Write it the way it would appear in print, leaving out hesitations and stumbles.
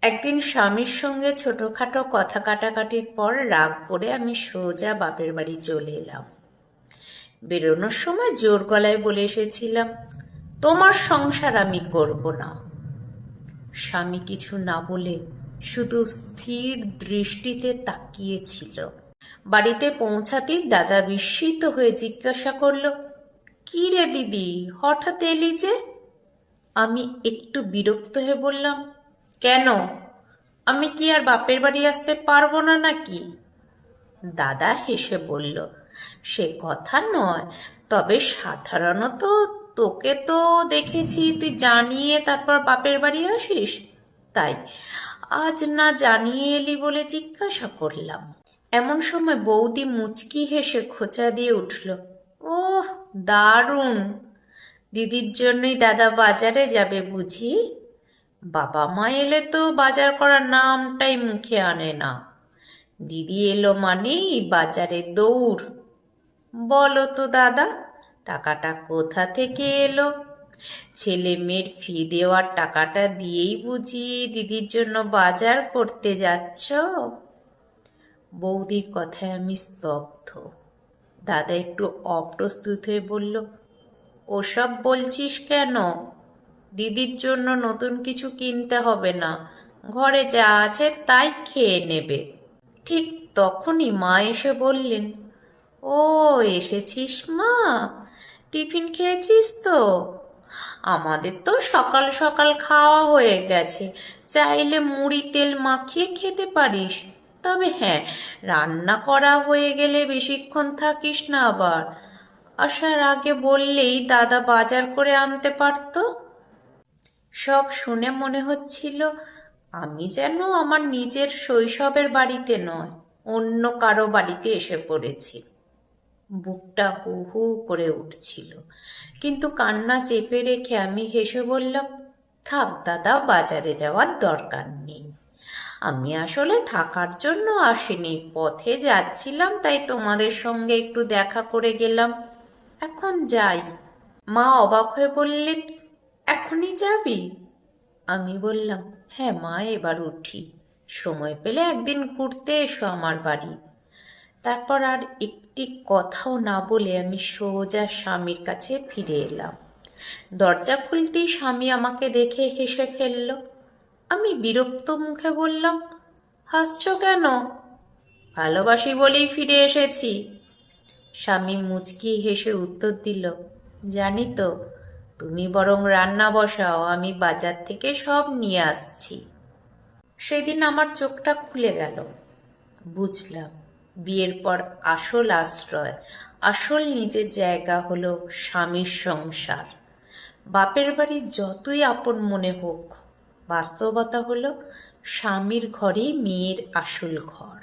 একদিন স্বামীর সঙ্গে ছোটখাটো কথা কাটাকাটির পর রাগ করে আমি সোজা বাপের বাড়ি চলে এলাম। বেরোনোর সময় জোর গলায় বলে এসেছিলাম, তোমার সংসার আমি করব না। স্বামী কিছু না বলে শুধু স্থির দৃষ্টিতে তাকিয়েছিল। বাড়িতে পৌঁছাতেই দাদা বিস্মিত হয়ে জিজ্ঞাসা করল, কি রে দিদি, হঠাৎ এলি যে? আমি একটু বিরক্ত হয়ে বললাম, কেন, আমি কি আর বাপের বাড়ি আসতে পারবো না নাকি? দাদা হেসে বলল, সে কথা নয়, তবে সাধারণত তোকে তো দেখেছি তুই জানিয়ে তারপর বাপের বাড়ি আসিস, তাই আজ না জানিয়ে এলি বলে জিজ্ঞাসা করলাম। এমন সময় বৌদি মুচকি হেসে খোঁচা দিয়ে উঠল, ওহ দারুণ, দিদির জন্যই দাদা বাজারে যাবে বুঝি? বাবা মা এলে তো বাজার করার নামটাই মুখে আনে না, দিদি এলো মানেই বাজারে দৌড়। বলো তো দাদা, টাকাটা কোথা থেকে এলো? ছেলে মেয়ের ফি দেওয়ার টাকাটা দিয়েই বুঝি দিদির জন্য বাজার করতে যাচ্ছ? বৌদির কথায় আমি স্তব্ধ। দাদা একটু অপ্রস্তুত হয়ে বলল, ওসব বলছিস কেন? দিদির জন্য নতুন কিছু কিনতে হবে না, ঘরে যা আছে তাই খেয়ে নেবে। ঠিক তখনই মা এসে বললেন, ও এসেছিস মা, টিফিন খেয়েছিস তো? আমাদের তো সকাল সকাল খাওয়া হয়ে গেছে, চাইলে মুড়ি তেল মাখিয়ে খেতে পারিস, তবে হ্যাঁ, রান্না করা হয়ে গেলে বেশিক্ষণ থাকিস না আবার। আসার আগে বললেই দাদা বাজার করে আনতে পারতো। সব শুনে মনে হচ্ছিল আমি যেন আমার নিজের শৈশবের বাড়িতে নয়, অন্য কারো বাড়িতে এসে পড়েছি। বুকটা হু হু করে উঠছিল, কিন্তু কান্না চেপে রেখে আমি হেসে বললাম, থাক দাদা, বাজারে যাওয়ার দরকার নেই। আমি আসলে থাকার জন্য আসিনি, পথে যাচ্ছিলাম, তাই তোমাদের সঙ্গে একটু দেখা করে গেলাম। এখন যাই। মা অবাক হয়ে বললেন, এখনই যাবি? আমি বললাম, হ্যাঁ মা, এবার উঠি, সময় পেলে একদিন ঘুরতে এসো আমার বাড়ি। তারপর আর একটি কথাও না বলে আমি সোজা স্বামীর কাছে ফিরে এলাম। দরজা খুলতেই স্বামী আমাকে দেখে হেসে ফেলল। আমি বিরক্ত মুখে বললাম, হাসছ কেন? ভালোবাসি বলেই ফিরে এসেছি। স্বামী মুচকি হেসে উত্তর দিল, জানি তো, তুমি বরং রান্না বসাও, আমি বাজার থেকে সব নিয়ে আসছি। সেদিন আমার চোখটা খুলে গেল। বুঝলাম, বিয়ের পর আসল আশ্রয়, আসল নিজের জায়গা হলো স্বামীর সংসার। বাপের বাড়ি যতই আপন মনে হোক, বাস্তবতা হলো স্বামীর ঘরেই মেয়ের আসল ঘর।